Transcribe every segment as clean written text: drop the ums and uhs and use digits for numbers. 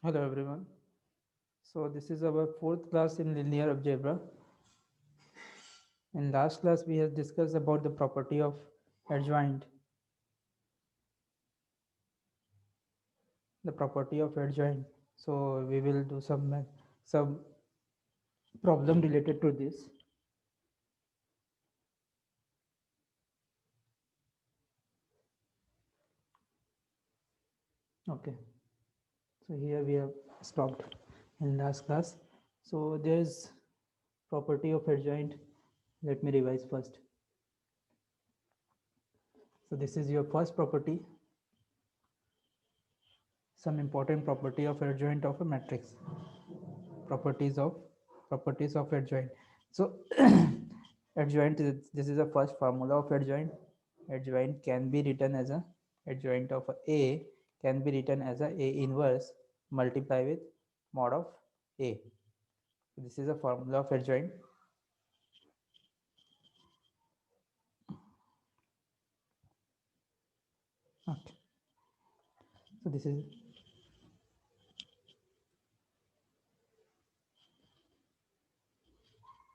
Hello everyone. So this is our fourth class in linear algebra. In last class we have discussed about the property of adjoint. The property of adjoint. So we will do some problem related to this. Okay. So here we have stopped in last class. So there is property of adjoint. Let me revise first. So this is your first property. Some important property of adjoint of a matrix. properties of properties of adjoint. So adjoint this is the first formula of adjoint. Adjoint can be written as a adjoint of a can be written as a inverse multiply with mod of a. This is a formula of adjoint. Okay. So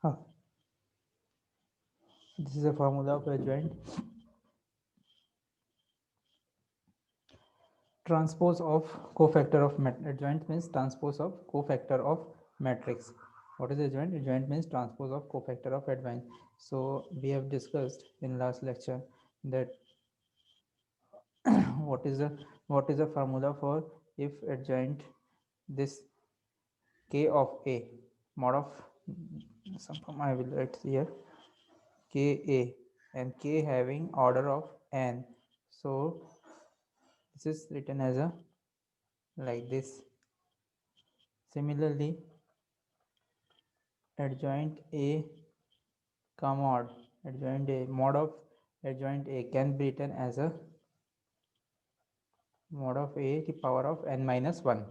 uh, this is a formula of adjoint. Transpose of cofactor of adjoint means transpose of cofactor of matrix. What is adjoint? Adjoint means transpose of cofactor of adjoint. So we have discussed in last lecture that what is the formula for if adjoint this k of a mod of some I will write here k a and k having order of n. So this is written as a like this. Similarly, adjoint a commod adjoint a mod of adjoint a can be written as a mod of a to power of n minus 1,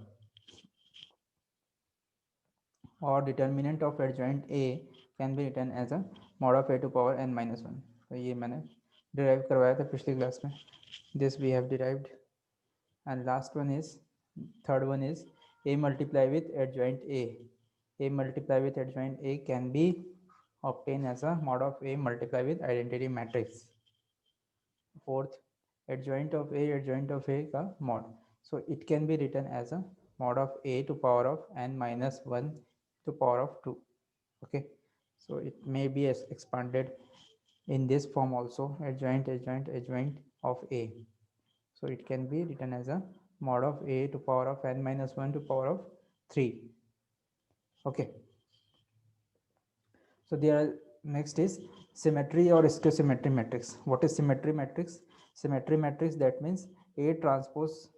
or determinant of adjoint a can be written as a mod of a to power n minus 1. तो ये मैंने derive करवाया था पिछली class में. This we have derived. And last one is third one is a multiply with adjoint a. A multiply with adjoint a can be obtained as a mod of a multiply with identity matrix. Fourth, adjoint of a का mod. So it can be written as a mod of a to power of n minus 1 to power of 2. Okay, so it may be expanded in this form also, adjoint of a. So it can be written as a mod of a to power of n minus 1 to power of 3. Okay, so there are next is symmetry or symmetry matrix. What is symmetry matrix? Symmetry matrix, that means a transpose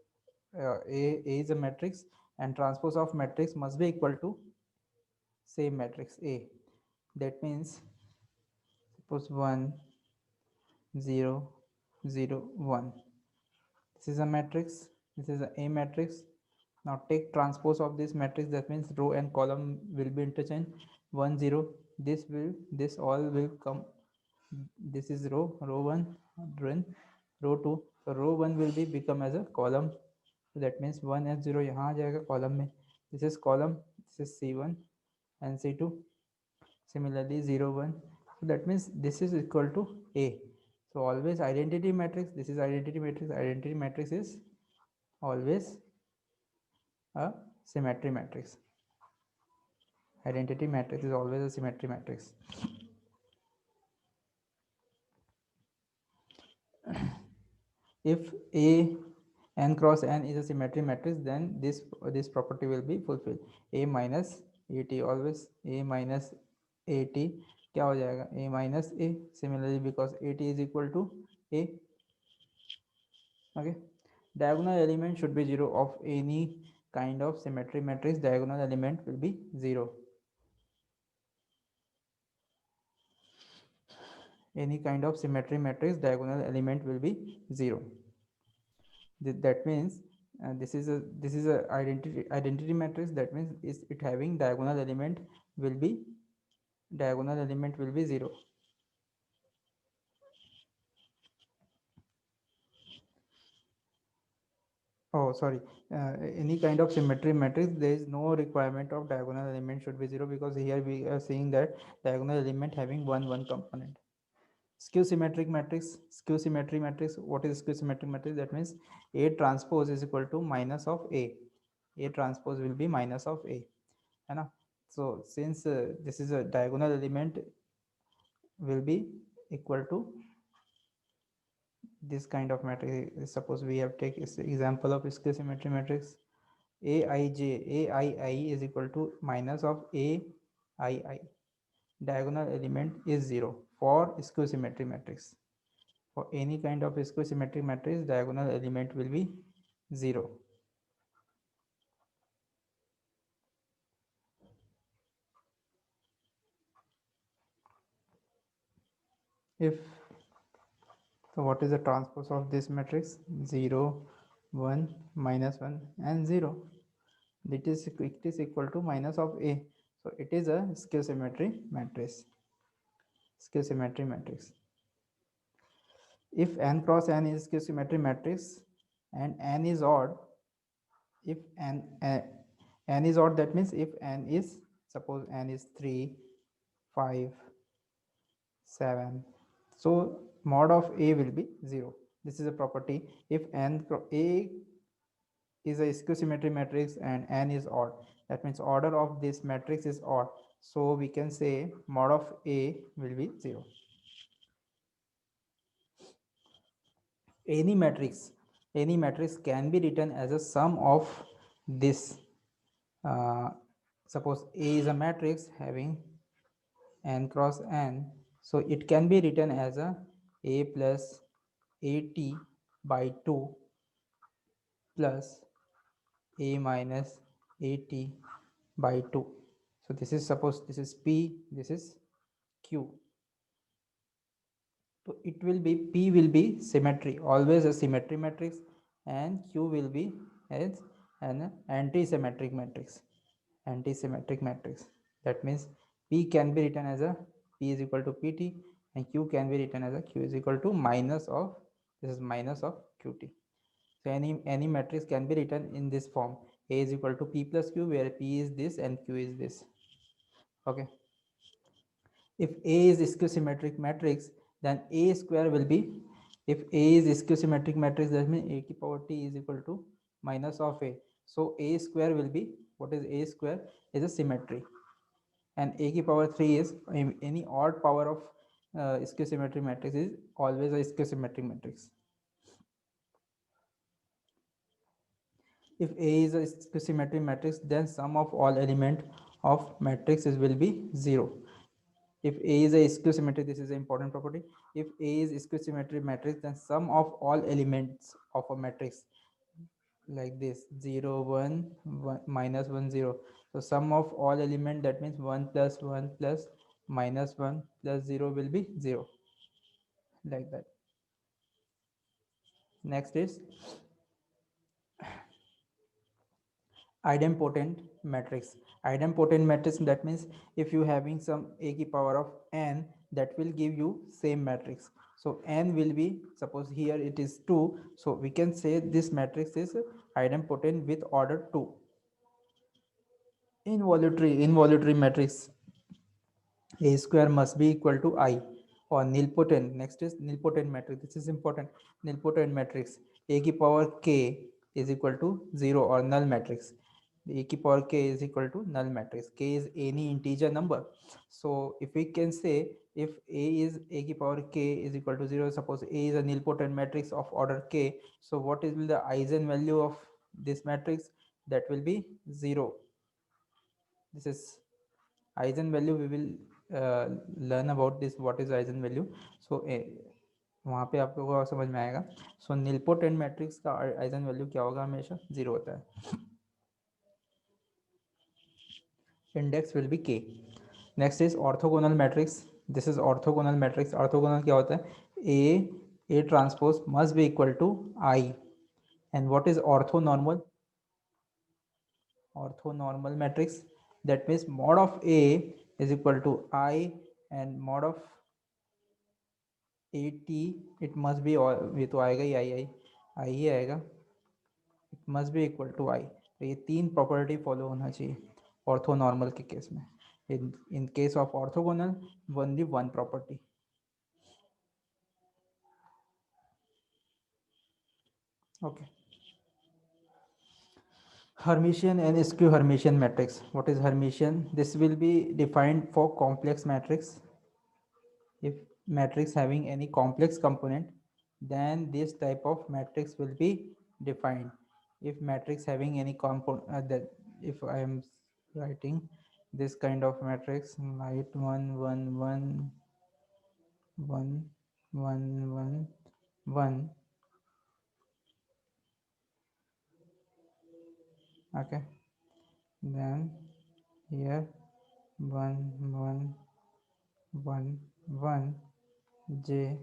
a is a matrix and transpose of matrix must be equal to same matrix a. That means suppose 1 0 0 1, this is a matrix, this is a matrix. Now take transpose of this matrix, that means row and column will be interchanged. 1 0, this all will come, this is row 1, then row 2. So row 1 will be become as a column. So that means 1 and 0 यहाँ आ जाएगा column में. This is column, this is C1 and C2. Similarly 0 1. So that means this is equal to A. So always identity matrix, this is identity matrix. Identity matrix is always a symmetry matrix. Identity matrix is always a symmetry matrix. If A n cross n is a symmetry matrix, then this property will be fulfilled. A minus at, always A minus at क्या हो जाएगा, A minus A. Similarly, because at is equal to A. Okay, diagonal element should be 0 of any kind of symmetry matrix. Diagonal element will be 0. Any kind of symmetry matrix, diagonal element will be 0. That means this is a identity matrix. That means is it having diagonal element will be 0. Oh, sorry. Any kind of symmetry matrix, there is no requirement of diagonal element should be 0, because here we are seeing that diagonal element having one component. Skew symmetric matrix, skew symmetry matrix. What is skew symmetric matrix? That means A transpose is equal to minus of A. A transpose will be minus of A. है ना? So since this is a diagonal element will be equal to this kind of matrix. Suppose we have take example of skew symmetry matrix. Aij is equal to minus of Aii. Diagonal element is 0 for skew symmetry matrix. For any kind of skew symmetry matrix, diagonal element will be 0. If so, what is the transpose of this matrix? 0, 1, minus 1 and 0. It is equal to minus of A. So it is a skew symmetry matrix. Skew symmetry matrix. If n cross n is skew symmetry matrix and n is odd, if n is odd, that means if n is, suppose n is 3, 5, 7, so mod of A will be 0. This is a property. If A is a skew symmetry matrix and n is odd, that means order of this matrix is odd, so we can say mod of A will be 0. Any matrix can be written as a sum of this. Suppose A is a matrix having n cross n, so it can be written as a plus at by 2 plus a minus at by 2. So this is, suppose this is P, this is Q. So it will be, P will be symmetry, always a symmetry matrix, and Q will be as an anti-symmetric matrix. Anti-symmetric matrix. That means P can be written as a P is equal to PT, and Q can be written as a Q is equal to minus of, this is minus of QT. So any matrix can be written in this form. A is equal to P plus Q, where P is this and Q is this. Okay. If A is skew symmetric matrix, then A square will be, if A is skew symmetric matrix, that means A ki power T is equal to minus of A. So A square will be, what is A square? Is a symmetry. And A ki power 3 is any odd power of skew symmetric matrix is always a skew symmetric matrix. If A is a skew symmetric matrix, then sum of all element of matrices will be 0. If A is a skew symmetric, this is an important property. If A is skew symmetric matrix, then sum of all elements of a matrix like this 0, 1, 1 minus 1, 0. So sum of all element, that means 1 plus 1 plus minus 1 plus 0 will be 0, like that. Next is idempotent matrix. Idempotent matrix, that means if you having some A ki power of n, that will give you same matrix. So n will be, suppose here it is 2, so we can say this matrix is idempotent with order 2. Involutory matrix, A square must be equal to I, or nilpotent. Next is nilpotent matrix. This is important. Nilpotent matrix, A ki power k is equal to 0, or null matrix. A ki power k is equal to null matrix. K is any integer number. So if we can say, if A ki power k is equal to 0, suppose A is a nilpotent matrix of order k, so what is the eigenvalue of this matrix? That will be 0. This is eigenvalue. We will learn about this, what is eigenvalue. So वहाँ पे आप लोगों को समझ में आएगा. So nilpotent matrix का eigenvalue क्या होगा? हमेशा 0 होता है. Index will be k. Next is orthogonal matrix. This is orthogonal matrix. Orthogonal क्या होता है? A transpose must be equal to I. And what is orthonormal? Orthonormal matrix, that means mod of A is equal to I, and mod of AT, it must be all, ये तो आएगा ही I ही आएगा. It must be equal to I. तो ये तीन property follow होना चाहिए ऑर्थोनॉर्मल के केस में। In case of orthogonal only one property. Okay. Hermitian and skew Hermitian matrix. What is Hermitian? This will be defined for complex matrix. If matrix having any complex component, then this type of matrix will be defined. If matrix having any component, that if I am writing this kind of matrix, light 1 1 1 1 1 1 1, okay, then here 1 1 1 1 j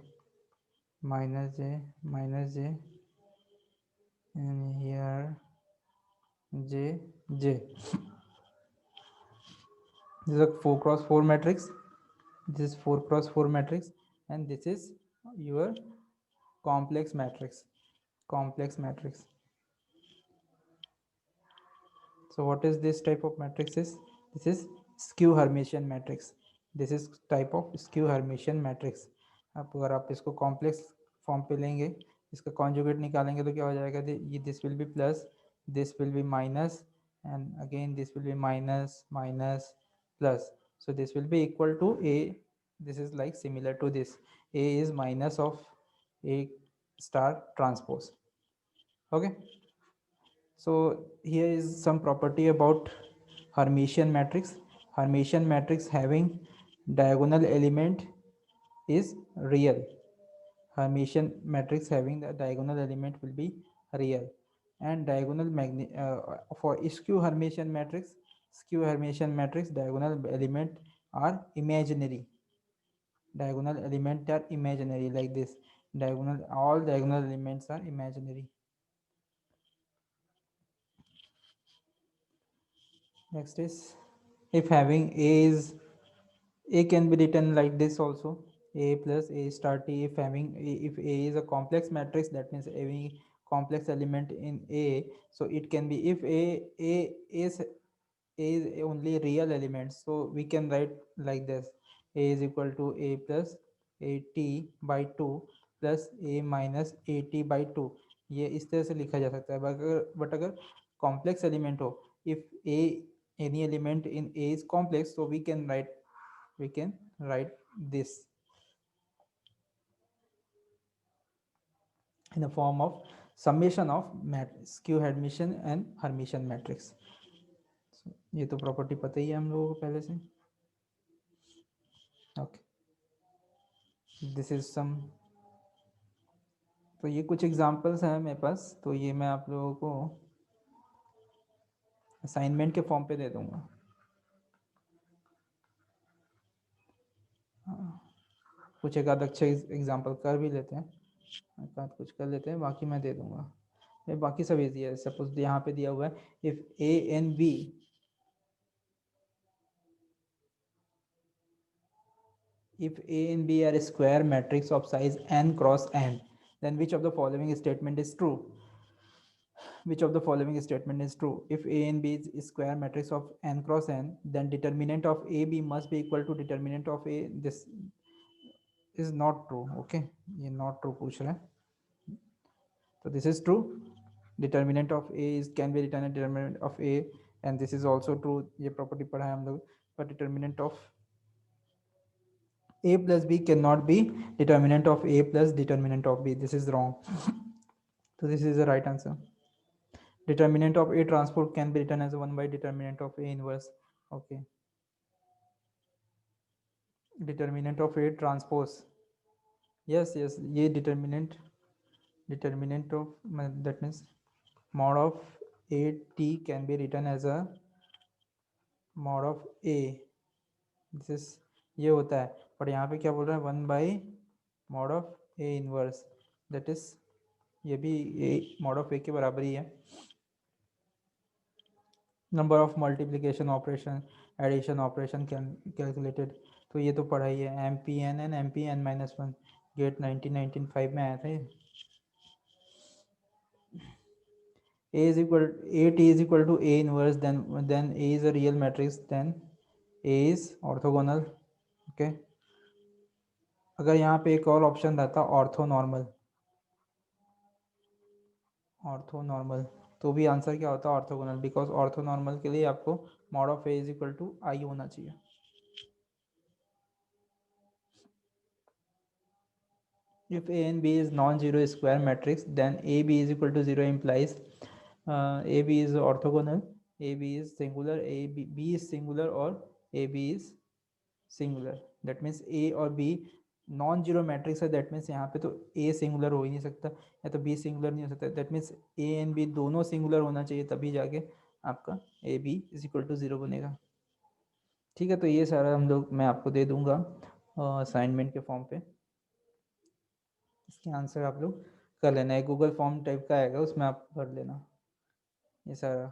minus j and here j j. This is a 4 cross 4 matrix. This is 4 cross 4 matrix, and this is your complex matrix. Complex matrix. So what is this type of matrices? This is skew Hermitian matrix. This is type of skew Hermitian matrix. अब अगर आप इसको complex form पे लेंगे, इसका conjugate निकालेंगे तो क्या हो जाएगा? ये this will be plus, this will be minus, and again this will be minus minus plus. So this will be equal to a. This is like similar to this. A is minus of a star transpose. Okay. So here is some property about Hermitian matrix. Hermitian matrix having diagonal element is real. Hermitian matrix having the diagonal element will be real, and diagonal for skew Hermitian matrix diagonal element are imaginary. Diagonal element are imaginary, like this. All diagonal elements are imaginary. Next is, if having a can be written like this also, a plus a star t. If a is a complex matrix, that means having complex element in a, so it can be, if a is only real element, so we can write like this: a is equal to a plus a t by 2 plus a minus a t by 2. ये इस तरह से लिखा जा सकता है। But अगर complex element हो, if a any element in a is complex, so we can write this in the form of summation of skew Hermitian and Hermitian matrix. So, ये तो प्रॉपर्टी पता ही है हम लोगों को पहले से। Okay, this is sum. तो ये कुछ एग्जांपल्स हैं मेरे पास, तो ये मैं आप लोगों को असाइनमेंट के फॉर्म पे दे दूंगा। कुछ एक आध अच्छे एग्जांपल कर भी लेते हैं, एक आध कुछ कर लेते हैं, बाकी मैं दे दूंगा। बाकी सब इजी है। सपोज यहाँ पे दिया हुआ है, if A and B if A and B are a square matrix of size n cross n, then which of the following statement is true? Which of the following statement is true? If A and B is a square matrix of n cross n, then determinant of AB must be equal to determinant of A. This is not true. Okay, ये not true पूछ रहा है, so this is true. Determinant of A is can be written as determinant of A, and this is also true. ये property पढ़ा है हम लोग, but determinant of A plus B cannot be determinant of A plus determinant of B. This is wrong. So this is the right answer. Determinant of A transpose can be written as 1 by determinant of A inverse. Okay. Determinant of A transpose. Yes, ये determinant of, that means mod of A t can be written as a mod of A. This is ये होता है, but यहाँ पे क्या बोल रहा है? 1 by mod of A inverse. That is, ये भी A mod of A के बराबर ही है। Number of multiplication operation, addition operation calculated, तो ये तो पढ़ा ही है। M P N N M P N minus one, GATE 1995 में आया था ये। A is equal A T is equal to A inverse, then A is a real matrix, then A is orthogonal. Okay, अगर यहाँ पे एक और option रहता ऑर्थोनॉर्मल, ऑर्थोनॉर्मल तो भी आंसर क्या होता ऑर्थोगोनल, बिकॉज ऑर्थोनॉर्मल के लिए आपको mod of A is equal to I होना चाहिए. If A and B is non-zero square matrix, then AB is equal to 0 implies AB is orthogonal, AB is singular, B is singular or AB is singular. That means A और B non zero matrix है. That means यहाँ पे तो A singular हो ही नहीं सकता या तो B सिंगुलर नहीं हो सकता. That means A and B दोनों सिंगुलर होना चाहिए, तभी जाके आपका AB इज इक्वल टू 0 बनेगा. ठीक है, तो ये सारा हम लोग मैं आपको दे दूंगा असाइनमेंट के फॉर्म पे. इसके आंसर आप लोग कर लेना है, गूगल फॉर्म टाइप का आएगा, उसमें आप भर लेना. ये सारा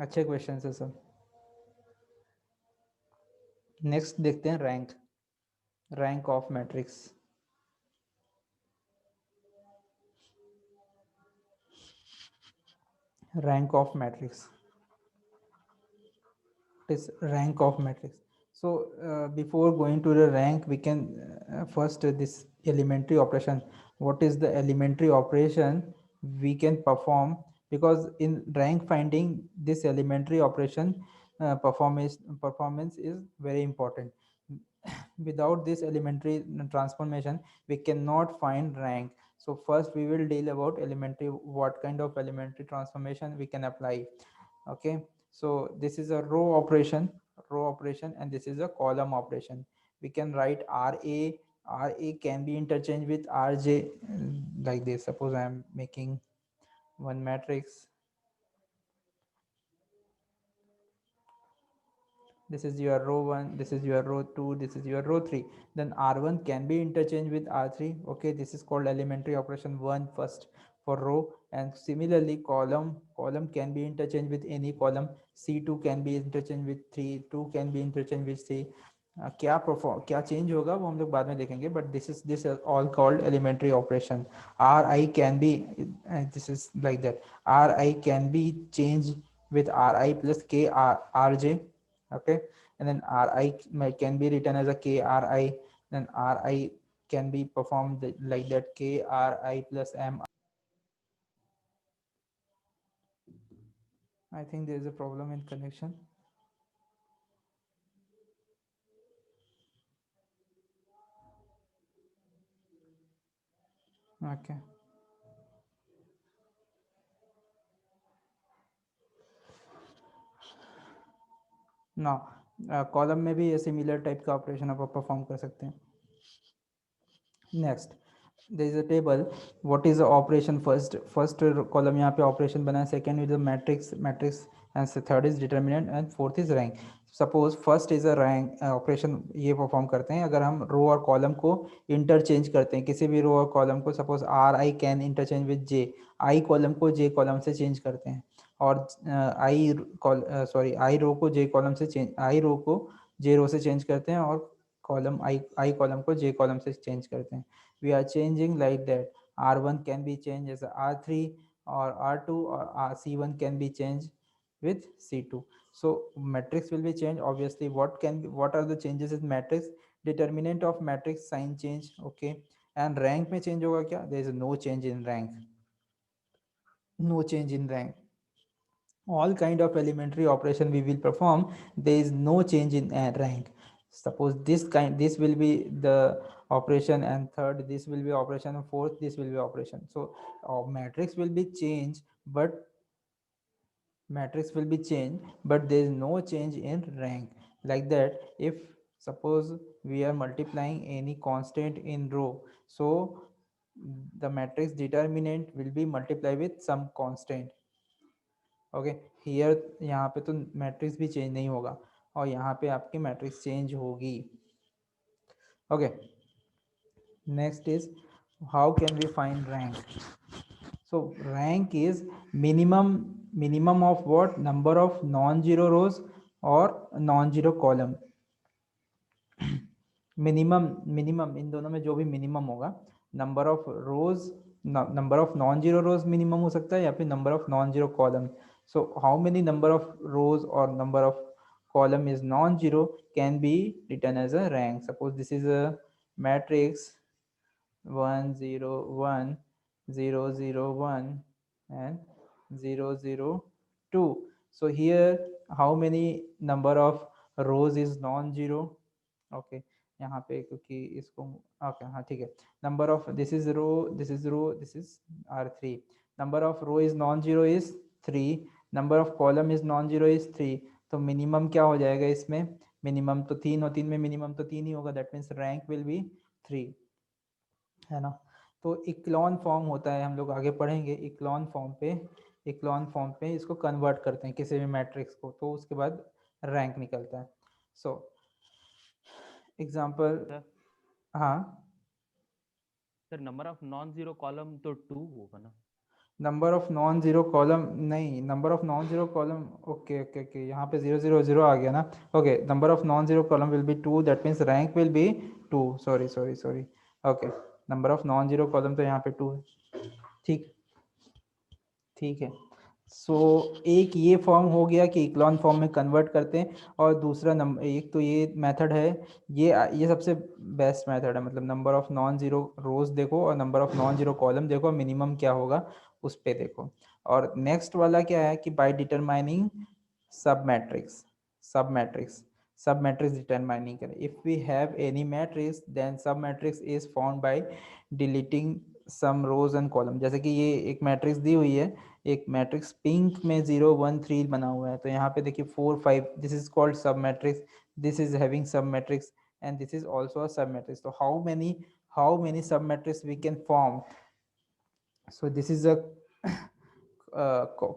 अच्छे क्वेश्चन है सब. नेक्स्ट देखते हैं rank, rank of matrix. rank of matrix. It is rank of matrix. So before going to the rank, we can first this elementary operation. What is the elementary operation we can perform? Because in rank finding, this elementary operation performance is very important. Without this elementary transformation, we cannot find rank. So first we will deal about elementary, what kind of elementary transformation we can apply. Okay, so this is a row operation, and this is a column operation. We can write ra can be interchanged with rj, like this. Suppose I am making one matrix. This is your row 1, this is your row 2, this is your row 3. Then r1 can be interchanged with r3. Okay, this is called elementary operation 1 first for row. And similarly column can be interchanged with any column. c2 can be interchanged with 3, 2 can be interchanged with c. क्या change होगा वो हम लोग बाद में देखेंगे, but this is all called elementary operation. R I can be, this is like that, R I can be change with ri plus k rj. Okay, and then ri can be written as a kri. Then ri can be performed like that, kri plus m. I think there is a problem in connection. Okay, now column में भी ये similar type का operation आप perform कर सकते हैं. Next there is a table. What is the operation? First column यहाँ पे operation बना है, second is the matrix and third is determinant and fourth is rank. Suppose first is a rank operation, ये perform करते हैं अगर हम रो और कॉलम को इंटरचेंज करते हैं, किसी भी रो और कॉलम को. Suppose are I can interchange with J, I column को जे कॉलम से चेंज करते हैं, और आई रो को जे कॉलम से चेंज, आई रो को जे रो से चेंज करते हैं, और कॉलम आई कॉलम को जे कॉलम से चेंज करते हैं. We are changing like that. R1 can be changed as R3 or R2, or C1 can be changed with C2. So matrix will be changed. Obviously, what are the changes in matrix? Determinant of matrix sign change. Okay, and rank में change होगा क्या? There is no change in rank. No change in rank. All kind of elementary operation we will perform, there is no change in rank. Suppose this will be the operation, and third this will be operation, and fourth this will be operation. So matrix will be changed, but there is no change in rank. Like that, if suppose we are multiplying any constant in row, so the matrix determinant will be multiplied with some constant. Okay, here यहाँ पे तो matrix भी change नहीं होगा, और यहाँ पे आपकी मैट्रिक्स चेंज होगी. Okay, next is how can we find rank. So rank is minimum of what, number of non zero rows और नॉन जीरो कॉलम. मिनिमम इन दोनों में जो भी मिनिमम होगा, number of rows number of non zero rows minimum हो सकता है या फिर number of non zero column. So how many number of rows or number of column is non-zero can be written as a rank. Suppose this is a matrix 1 0 1 0 0 1 and 0 0 2. So here how many number of rows is non-zero? Okay, यहाँ पे क्योंकि इसको okay हाँ ठीक है. Number of this is row this is row this is R3. Number of row is non zero is 3. Number of column is non zero is 3. तो minimum क्या हो जाएगा इसमें? मिनिमम तो 3 और 3 में मिनिमम तो 3 ही होगा. That means rank will be 3, है ना. तो इक्लॉन फॉर्म होता है, हम लोग आगे पढ़ेंगे. इक्लॉन फॉर्म पे इसको कन्वर्ट करते हैं किसी भी मैट्रिक्स को, तो उसके बाद रैंक निकलता है. So example. हाँ sir number of non zero column तो 2 होगा ना. Number of non zero column नहीं, number of non zero column. Okay okay okay, यहाँ पे 0 0 0 आ गया ना. Okay, number of non zero column will be 2. That means rank will be 2. Sorry sorry sorry. Okay, number of non zero column तो यहाँ पे 2 है. ठीक ठीक है. सो एक ये फॉर्म हो गया कि इक्लॉन फॉर्म में कन्वर्ट करते हैं. और दूसरा नंबर, एक तो ये मेथड है, ये सबसे बेस्ट मेथड है. मतलब नंबर ऑफ नॉन जीरो रोज देखो और number of non zero column देखो, मिनिमम क्या होगा उस पे देखो. और नेक्स्ट वाला क्या है कि by determining sub matrix. Sub matrix sub matrix determining करें. If we have any matrix then sub matrix is found by deleting some rows and column. जैसे कि ये एक मैट्रिक्स दी हुई है, एक मैट्रिक्स पिंक में 0 1 3 बना हुआ है. तो यहाँ पे देखिए 4 5, this is called sub matrix. This is having sub matrix and this is also a sub matrix. तो how many sub matrix we can form. So this is a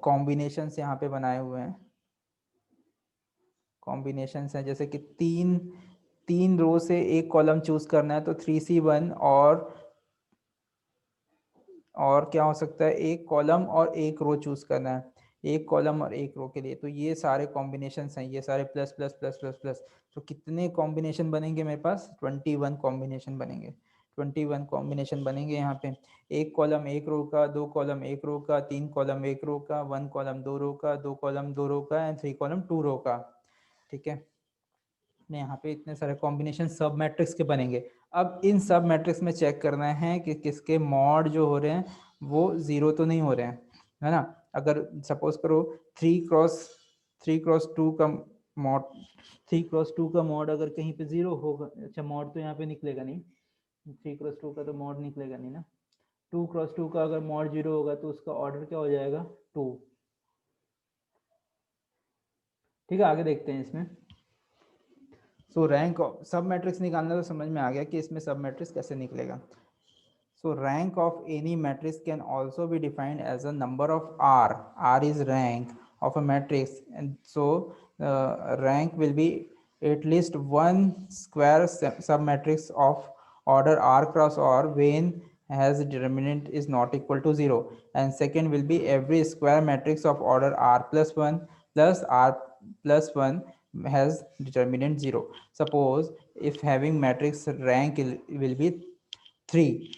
combination यहाँ पे बनाए हुए हैं. कॉम्बिनेशन हैं जैसे कि तीन रो से एक कॉलम चूज करना है तो 3C1. और क्या हो सकता है, एक कॉलम और एक रो चूज करना है, एक कॉलम और एक रो के लिए. तो ये सारे कॉम्बिनेशन हैं, ये सारे plus plus plus plus plus. तो कितने कॉम्बिनेशन बनेंगे मेरे पास? 21 कॉम्बिनेशन बनेंगे. 21 कॉम्बिनेशन बनेंगे यहाँ पे. एक कॉलम एक रो का, दो कॉलम एक रो का, तीन कॉलम एक रो का, वन कॉलम दो रो का, दो कॉलम दो रो का एंड थ्री कॉलम टू रो का. ठीक है. यहाँ पे इतने सारे कॉम्बिनेशन सब मैट्रिक्स के बनेंगे. अब इन सब मैट्रिक्स में चेक करना है कि किसके मॉड जो हो रहे हैं वो जीरो तो नहीं हो रहे हैं, है ना. अगर सपोज करो 3 क्रॉस 2 का मॉड, 3 क्रॉस 2 का मॉड अगर कहीं पे जीरो होगा, अच्छा मॉड तो यहाँ पे निकलेगा नहीं, 3 क्रॉस 2 का तो मॉड निकलेगा नहीं ना. 2 क्रॉस 2 का अगर मॉड जीरो होगा तो उसका ऑर्डर क्या हो जाएगा? 2. ठीक है, आगे देखते हैं इसमें. सो रैंक सब मैट्रिक्स निकालना तो समझ में आ गया कि इसमें सब मैट्रिक्स कैसे निकलेगा. So rank of any matrix can also be defined as a number of R. R is rank of a matrix, and so rank will be at least one square submatrix of order R cross R when has determinant is not equal to 0. And second will be every square matrix of order R plus 1 plus R plus 1 has determinant 0. Suppose if having matrix rank will be 3.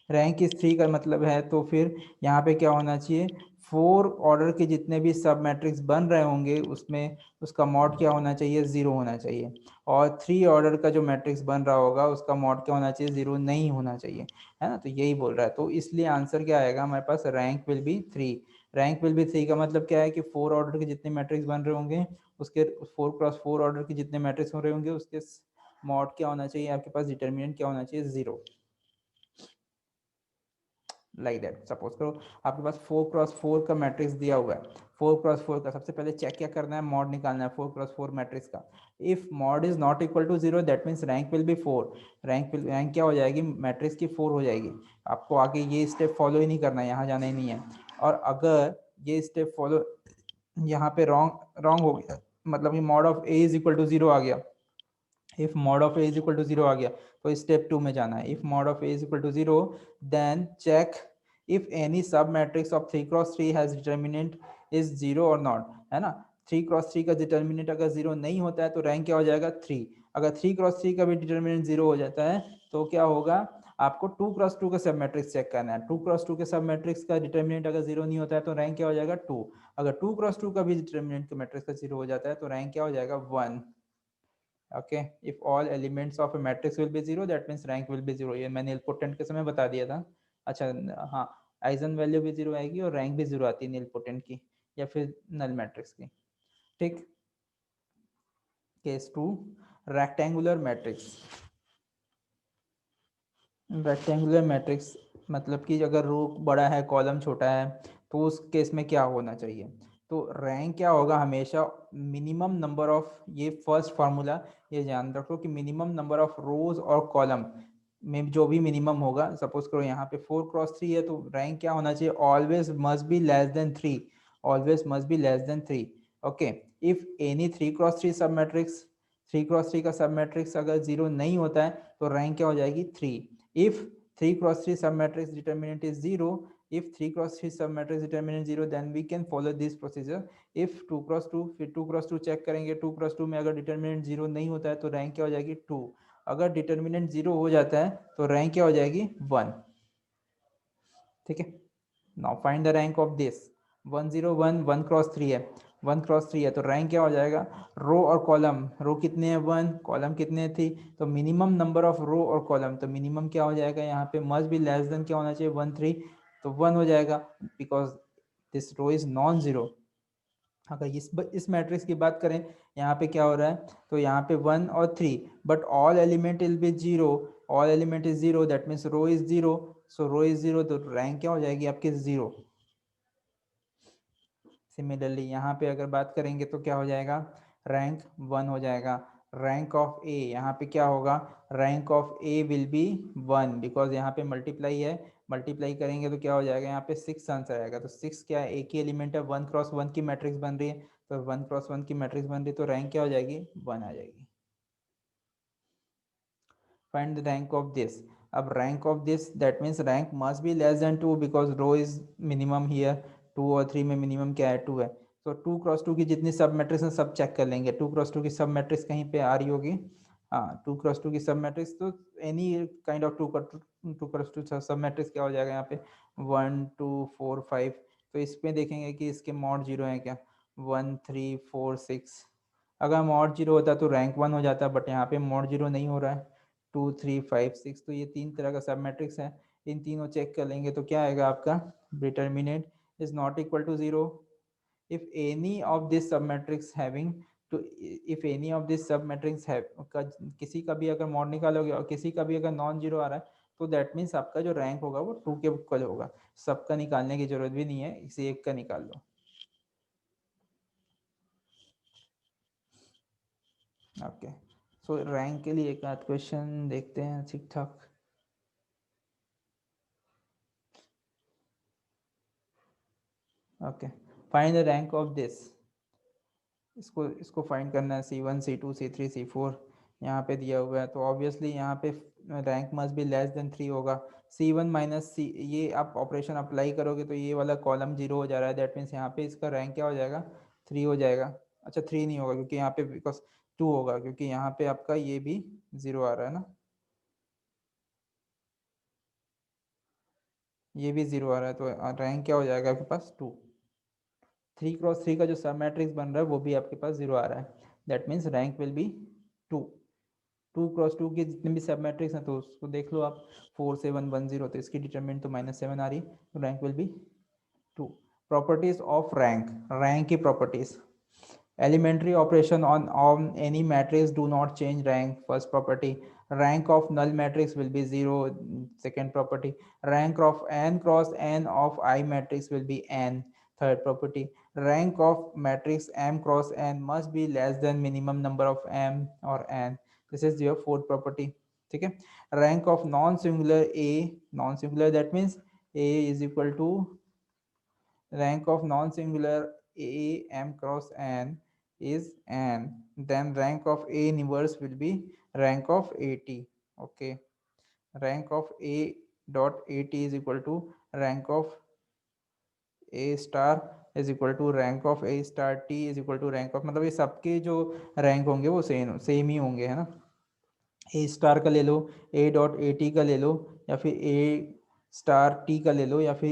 Rank इस 3 का मतलब है, तो फिर यहाँ पे क्या होना चाहिए? 4 ऑर्डर के जितने भी सब मैट्रिक्स बन रहे होंगे उसमें उसका मॉड क्या होना चाहिए? 0 होना चाहिए. और 3 ऑर्डर का जो मैट्रिक्स बन रहा होगा उसका मॉड क्या होना चाहिए? 0 नहीं होना चाहिए, है ना. तो यही बोल रहा है. तो इसलिए आंसर क्या आएगा हमारे पास? Rank will be 3. Rank will be 3 का मतलब क्या है कि 4 ऑर्डर के जितने मैट्रिक्स बन रहे होंगे उसके 4 क्रॉस 4 ऑर्डर के जितने मैट्रिक्स हो रहे होंगे उसके मॉड क्या होना चाहिए आपके पास? डिटर्मिनेंट क्या होना चाहिए? 0. Like that. सपोज करो आपके पास 4 क्रॉस 4 का मैट्रिक्स दिया हुआ है. 4 क्रॉस 4 का सबसे पहले चेक क्या करना है? मॉड निकालना है 4 क्रॉस 4 मैट्रिक्स का. If mod is not equal to 0 that means rank will be 4. Rank क्या हो जाएगी? मैट्रिक्स की 4 हो जाएगी. आपको आगे ये स्टेप फॉलो ही नहीं करना है, यहाँ जाना ही नहीं है. और अगर ये स्टेप फॉलो यहाँ पे रॉन्ग हो गया, मतलब कि mod of A is equal to 0 आ गया. If mod of A is equal to 0 आ गया तो स्टेप 2 में जाना है. If mod of A is equal to 0 then check if any sub matrix of 3 cross 3 has determinant is 0 और not, है ना. 3 क्रॉस 3 का डिटर्मिनेंट अगर 0 नहीं होता है तो रैंक क्या हो जाएगा? 3. अगर 3 क्रॉस 3 का भी डिटर्मिनेंट 0 हो जाता है तो क्या होगा? आपको 2x2 का सब मैट्रिक्स चेक करना है। 2x2 के सब मैट्रिक्स का डिटर्मिनेंट अगर जीरो नहीं होता है तो रैंक क्या हो जाएगा 2। अगर 2x2 का भी डिटर्मिनेंट के मैट्रिक्स का जीरो हो जाता है तो रैंक क्या हो जाएगा 1। Okay, if all elements of A matrix will be zero that means rank will be zero. ये मैंने इम्पोर्टेंट के समय बता दिया था। अच्छा हाँ, आइजन वैल्यू भी जीरो आएगी और रैंक भी जीरो आती है नीलपोटेंट की या फिर नल मैट्रिक्स की। ठीक, case 2, rectangular matrix. Rectangular matrix मतलब कि अगर रो बड़ा है कॉलम छोटा है तो उस केस में क्या होना चाहिए। तो रैंक क्या होगा हमेशा मिनिमम नंबर ऑफ, ये फर्स्ट फार्मूला ये ध्यान रखो कि मिनिमम नंबर ऑफ रोज और कॉलम में जो भी मिनिमम होगा, सपोज करो यहाँ पे 4x3 है तो रैंक क्या होना चाहिए, always must be less then 3, always must be less then 3। Okay, if any 3x3 सब मैट्रिक्स, 3x3 का सब मैट्रिक्स अगर जीरो नहीं होता है तो रैंक क्या हो जाएगी 3। if 3x3 submatrix determinant is 0, if 3x3 submatrix determinant 0 then we can follow this procedure। if 2x2, फिर 2x2 चेक करेंगे, 2x2 में अगर डिटर्मिनेंट 0 नहीं होता है तो रैंक क्या हो जाएगी 2। अगर डिटर्मिनेंट 0 हो जाता है तो रैंक क्या हो जाएगी 1। ठीक है, now find the rank of this 101, 1x3 है, 1x3 है तो रैंक क्या हो जाएगा, रो और कॉलम, रो कितने हैं 1, कॉलम कितने थी, तो मिनिमम नंबर ऑफ रो और कॉलम, तो मिनिमम क्या हो जाएगा यहाँ पे मस्ट बी लेस देन क्या होना चाहिए 1 3, तो 1 हो जाएगा because this row is non zero. अगर इस मैट्रिक्स की बात करें यहाँ पे क्या हो रहा है, तो यहाँ पे 1 और 3 but all element will be zero, all element is zero that means row is zero, so row is zero तो रैंक क्या हो जाएगी आपकी 0। सिमिलरली यहाँ पे अगर बात करेंगे तो क्या हो जाएगा, रैंक 1 हो जाएगा। रैंक ऑफ ए यहाँ पे क्या होगा, rank of A will be 1 because यहाँ पे मल्टीप्लाई है, मल्टीप्लाई करेंगे तो क्या हो जाएगा यहाँ पे 6 आंसर आएगा। तो 6 क्या है, एक ही एलिमेंट है, 1x1 की मैट्रिक्स बन रही है, तो 1x1 की मैट्रिक्स बन रही है तो रैंक क्या हो जाएगी 1 आ जाएगी। Find the rank of this, अब rank of this that means rank must be less than 2 because row is minimum here, 2 और 3 में मिनिमम क्या है 2 है। तो 2x2 की जितनी सब मैट्रिक्स हैं सब चेक कर लेंगे, 2x2 की सब मैट्रिक्स कहीं पे आ रही होगी, हाँ 2x2 की सब मैट्रिक्स, तो एनी काइंड ऑफ 2x2 सब मैट्रिक्स क्या हो जाएगा यहाँ पे 1 2 4 5, तो इसमें देखेंगे कि इसके मॉड जीरो है क्या, 1 3 4 6, अगर मॉड जीरो होता तो रैंक 1 हो जाता, बट यहाँ पे मॉड जीरो नहीं हो रहा है, 2 3 5 6, तो ये तीन तरह का सब मैट्रिक्स है, इन तीनों चेक कर लेंगे तो क्या आएगा आपका, determinant is not equal to 0। if any of this submatrix having to, if any of this submatrix have किसी का भी अगर मॉड निकालोगे और किसी का भी अगर नॉन जीरो आ रहा है तो दैट मीन्स आपका जो रैंक होगा वो 2 के इक्वल होगा, सबका निकालने की जरूरत भी नहीं है, इसी एक का निकाल लो। ओके, सो रैंक के लिए एक आध क्वेश्चन देखते हैं ठीक ठाक। Okay, find the rank of this, इसको फाइंड करना है, C1 C2 C3 C4 यहाँ पे दिया हुआ है, तो ऑब्वियसली यहाँ पे rank must be less then 3 होगा। C1 माइनस सी, ये आप ऑपरेशन अप्लाई करोगे तो ये वाला कॉलम जीरो हो जा रहा है, दैट मीन्स यहाँ पे इसका रैंक क्या हो जाएगा 3 हो जाएगा। अच्छा 3 नहीं होगा क्योंकि यहाँ पे बिकॉज 2 होगा क्योंकि यहाँ पे आपका ये भी जीरो आ रहा है ना, ये भी जीरो आ रहा है, तो रैंक क्या हो जाएगा आपके पास 2। 3x3 का जो सब मैट्रिक्स बन रहा है वो भी आपके पास जीरो आ रहा है, that means rank will be 2। 2x2 के जितने भी सब मैट्रिक्स हैं तो उसको देख लो आप, 4 7 1 0, तो इसकी डिटरमिनेंट तो -7 आ रही, तो rank will be 2। Properties of rank, rank की properties, elementary operation on any matrix do not change rank, first property। rank of null matrix will be 0, second property। rank of n cross n of I matrix will be n, third property। rank of matrix m cross n must be less than minimum number of m or n, this is your fourth property। ठीक है, rank of non singular a, non singular that means a is equal to rank of non singular a m cross n is n, then rank of a inverse will be rank of at। okay, rank of a dot at is equal to rank of a star is equal to rank of a star t is equal to rank of, मतलब ये सबके जो rank होंगे वो same ही होंगे है ना। ए star का ले लो, ए डॉट ए टी का ले लो, या फिर ए स्टार टी का ले लो या फिर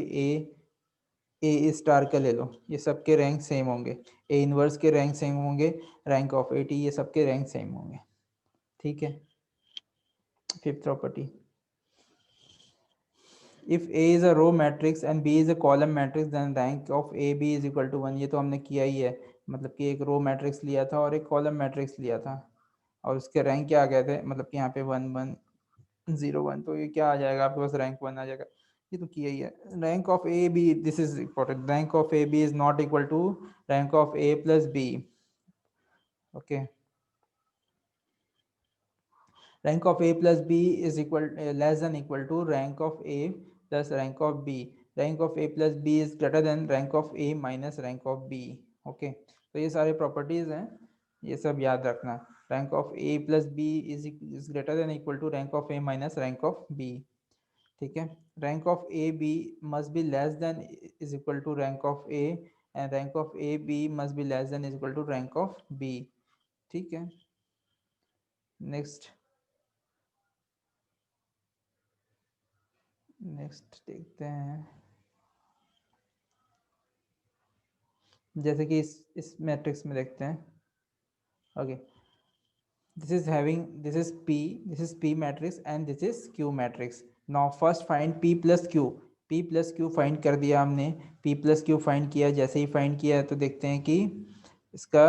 ए स्टार का ले लो, ये सबके रैंक सेम होंगे। ए इनवर्स के रैंक सेम होंगे, रैंक ऑफ ए टी, ये सबके रैंक सेम होंगे। ठीक है। Fifth property, if A is a row matrix and B is a column matrix then rank of A B is equal to 1। ये तो हमने किया ही है, मतलब कि एक रो मैट्रिक्स लिया था और एक कॉलम मैट्रिक्स लिया था और उसके रैंक क्या आ गए थे, मतलब कि यहाँ पे 1 1 0 1, तो ये क्या आ जाएगा आपके पास, रैंक 1 आ जाएगा। ये तो किया ही है। Rank of A B, this is important, rank of A B is not equal to rank of A plus B. Okay, rank of a plus b is equal less than equal to rank of a plus rank of b, rank of a plus b is greater than rank of a minus rank of b। Okay, तो ये सारे properties हैं, ये सब याद रखना। rank of a plus b is greater than equal to rank of a minus rank of b। ठीक है, rank of a b must be less than is equal to rank of a and rank of a b must be less than is equal to rank of b। ठीक है, next next देखते हैं, जैसे कि इस matrix में देखते हैं। Okay, this is p matrix and this is q matrix. Now first find p plus q। p plus q find कर दिया हमने, p प्लस q फाइंड किया। जैसे ही फाइंड किया तो देखते हैं कि इसका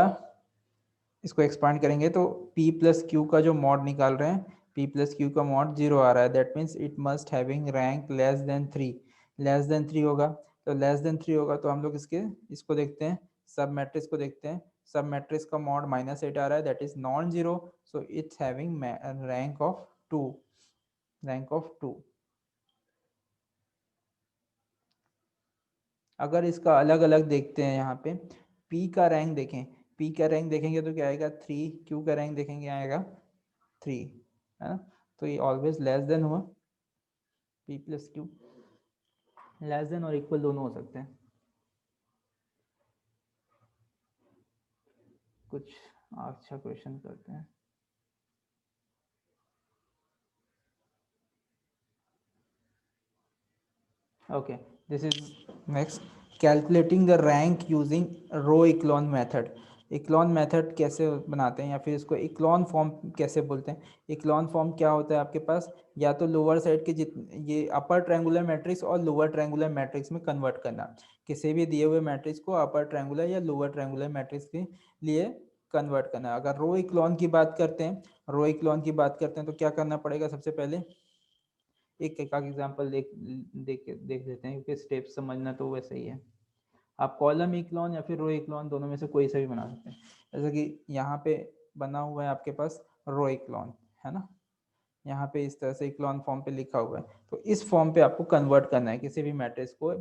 इसको एक्सपांड करेंगे तो p प्लस क्यू का जो मॉड निकाल रहे हैं, p प्लस क्यू का मॉड 0 आ रहा है, that means it must having rank less than 3। Less than 3 होगा, तो लेस देन 3 होगा तो हम लोग इसको देखते हैं, सब मैट्रिक्स को देखते हैं। सब मैट्रिक्स का मॉड -8 आ रहा है, that is non zero, so it's having rank of 2, rank of 2। अगर इसका अलग अलग देखते हैं, यहाँ पे p का रैंक देखें, p का रैंक देखेंगे तो क्या आएगा 3, q का रैंक देखेंगे आएगा 3, है ना। तो ये ऑलवेज लेस देन हुआ, p plus q less than और इक्वल दोनों हो सकते हैं। कुछ अच्छा क्वेश्चन करते हैं। Okay, this is next, calculating the rank using row echelon method. Echelon method कैसे बनाते हैं या फिर इसको इक्लॉन फॉर्म कैसे बोलते हैं। इक्लॉन फॉर्म क्या होता है आपके पास, या तो लोअर साइड के ये अपर ट्रायंगुलर मैट्रिक्स और लोअर ट्रायंगुलर मैट्रिक्स में कन्वर्ट करना, किसी भी दिए हुए मैट्रिक्स को अपर ट्रायंगुलर या लोअर ट्रायंगुलर मैट्रिक्स के लिए कन्वर्ट करना। अगर रो इक्लॉन की बात करते हैं, रो इक्लॉन की बात करते हैं तो क्या करना पड़ेगा, सबसे पहले एक एग्जांपल देख लेते हैं, क्योंकि स्टेप समझना तो वैसे ही है। आप कॉलम इक्लॉन या फिर रो इक्लॉन दोनों में से कोई सा भी बना सकते हैं। जैसे कि यहाँ पे बना हुआ है आपके पास रो इक्लॉन, है ना, यहाँ पे इस तरह से इक्लॉन फॉर्म पे लिखा हुआ है, तो इस फॉर्म पे आपको कन्वर्ट करना है किसी भी मैट्रिक्स को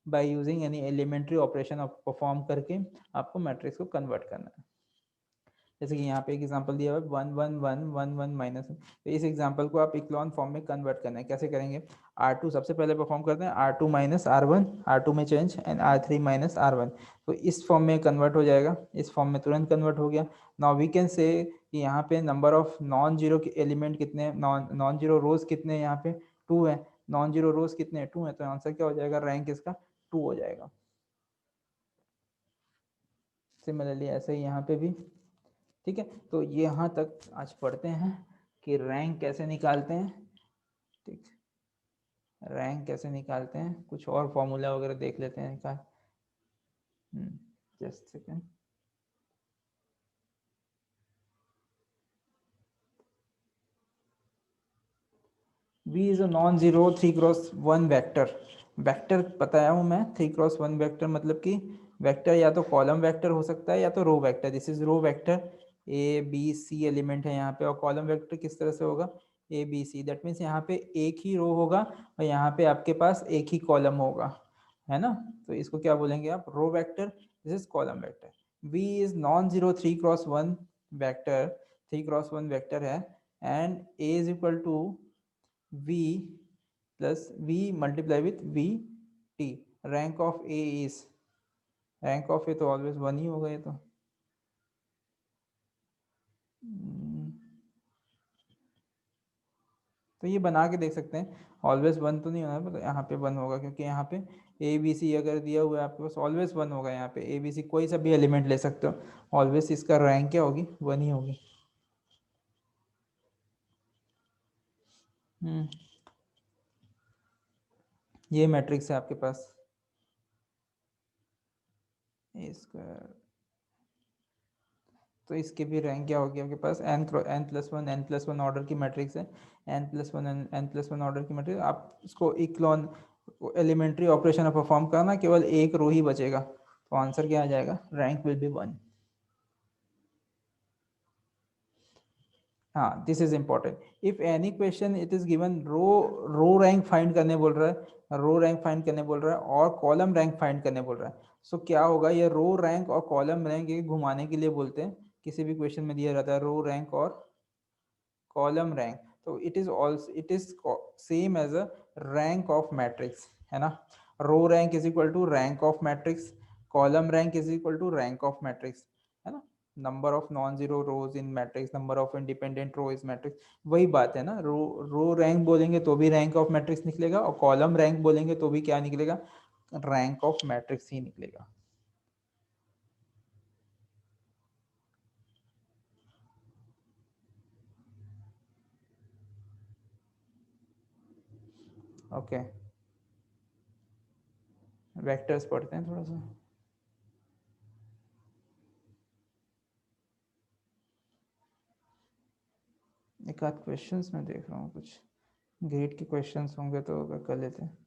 by using any elementary operation perform करके आपको मैट्रिक्स को कन्वर्ट करना है। जैसे कि यहाँ पे एक एग्जांपल दिया हुआ है 1 1 1 1 1 माइनस, तो इस एग्जांपल को आप इक्लॉन फॉर्म में कन्वर्ट करना है। कैसे करेंगे, R2 सबसे पहले परफॉर्म करते हैं, R2 माइनस R1, R2 में change and R3 minus R1, तो इस फॉर्म में कन्वर्ट हो जाएगा, इस फॉर्म में तुरंत कन्वर्ट हो गया। नाउ वी कैन से कि यहाँ पे नंबर ऑफ नॉन जीरो के एलिमेंट कितने हैं, नॉन जीरो रोज कितने हैं, यहाँ पे 2 है, नॉन जीरो रोज कितने हैं 2 है, तो आंसर क्या हो जाएगा, रैंक इसका 2 हो जाएगा। सिमिलरली ऐसे ही यहाँ पे भी। ठीक है, तो ये यहाँ तक आज पढ़ते हैं कि रैंक कैसे निकालते हैं। ठीक, रैंक कैसे निकालते हैं, कुछ और फॉर्मूला वगैरह देख लेते हैं का। Just second, V is a non zero 3x1 vector. Vector बताया हूँ मैं, 3x1 वेक्टर मतलब कि वेक्टर या तो कॉलम वेक्टर हो सकता है या तो row vector. This is row vector, A B C element है यहाँ पे, और कॉलम वेक्टर किस तरह से होगा, A B C, that means यहाँ पे एक ही रो होगा और यहाँ पे आपके पास एक ही कॉलम होगा, है ना। तो इसको क्या बोलेंगे आप, row vector, this is column vector. V is non zero 3x1 vector, 3x1 vector है, and A is equal to V plus V multiply with V T। Rank of A is, rank of A तो ऑलवेज 1 ही होगा ये तो। तो ये बना के देख सकते हैं, ऑलवेज वन तो नहीं होना, मतलब यहाँ पे वन होगा क्योंकि यहाँ पे ए बी सी अगर दिया हुआ है आपके पास, ऑलवेज वन होगा यहाँ पे, ए बी सी कोई सा भी एलिमेंट ले सकते हो, ऑलवेज इसका रैंक क्या होगी, वन ही होगी। ये मैट्रिक्स है आपके पास ए स्क्वायर, तो इसके भी रैंक क्या होगी आपके पास, एन प्लस वन ऑर्डर की मैट्रिक्स है, एन प्लस वन ऑर्डर की मैट्रिक्स। आप इसको इक्लॉन एलिमेंट्री ऑपरेशन परफॉर्म करना, केवल एक रो ही बचेगा, तो आंसर क्या आ जाएगा, रैंक विल बी वन। हाँ, this is important, if any question it is given row rank find करने बोल रहा है, रो रैंक फाइंड करने बोल रहा है और कॉलम रैंक फाइंड करने बोल रहा है, सो क्या होगा, ये रो रैंक और कॉलम रैंक ये घुमाने के लिए बोलते हैं, किसी भी क्वेश्चन में दिया रहता है रो रैंक और कॉलम रैंक, तो it is also it is same as a rank of matrix, है ना। Row rank is equal to rank of matrix, column rank is equal to rank of matrix, है ना। Number of non zero rows in matrix, number of independent row is matrix, वही बात है ना। Row rank बोलेंगे तो भी rank of matrix निकलेगा, और कॉलम रैंक बोलेंगे तो भी क्या निकलेगा, रैंक ऑफ मैट्रिक्स ही निकलेगा। ओके, वेक्टर्स पढ़ते हैं थोड़ा सा। एक आध क्वेश्चंस में देख रहा हूँ, कुछ ग्रेड के क्वेश्चंस होंगे तो कर लेते हैं।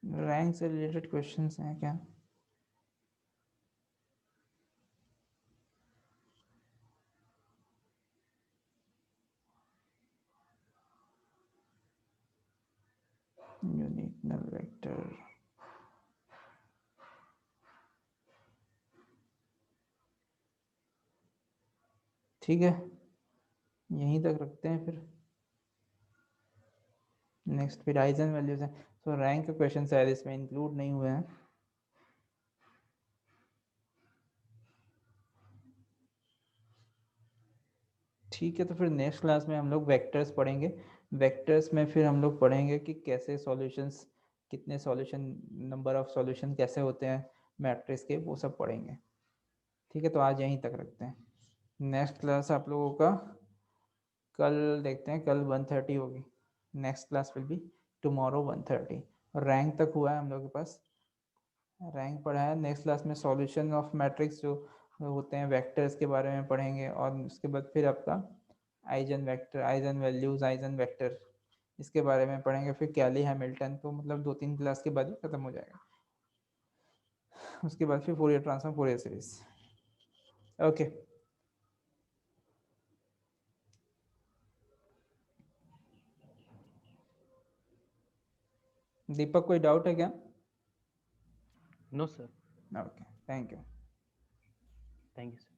रैंक से रिलेटेड क्वेश्चंस हैं क्या? यूनिक नल वेक्टर, ठीक है, यहीं तक रखते हैं फिर। नेक्स्ट फिर आइजन वैल्यूज हैं, तो रैंक के क्वेश्चन शायद इसमें इंक्लूड नहीं हुए हैं। ठीक है, तो फिर नेक्स्ट क्लास में हम लोग वेक्टर्स पढ़ेंगे। वेक्टर्स में फिर हम लोग पढ़ेंगे कि कैसे सॉल्यूशंस, कितने सॉल्यूशन, नंबर ऑफ सॉल्यूशन कैसे होते हैं मैट्रिक्स के, वो सब पढ़ेंगे। ठीक है, तो आज यहीं तक रखते हैं। नेक्स्ट क्लास आप लोगों का कल देखते हैं, कल 1:30 होगी। Next class will be tomorrow 1:30। Rank तक हुआ है हम लोग के पास, रैंक पढ़ा है। नेक्स्ट क्लास में सॉल्यूशन ऑफ मैट्रिक्स जो होते हैं वेक्टर्स के बारे में पढ़ेंगे, और उसके बाद फिर आपका eigen vector, eigen values, eigen vector, इसके बारे में पढ़ेंगे। फिर कैली हैमिल्टन, तो मतलब 2-3 क्लास के बाद ही खत्म हो जाएगा। उसके बाद फिर Fourier transform, Fourier series. Okay, Deepak कोई डाउट है क्या? No sir. Okay, thank you. Thank you sir.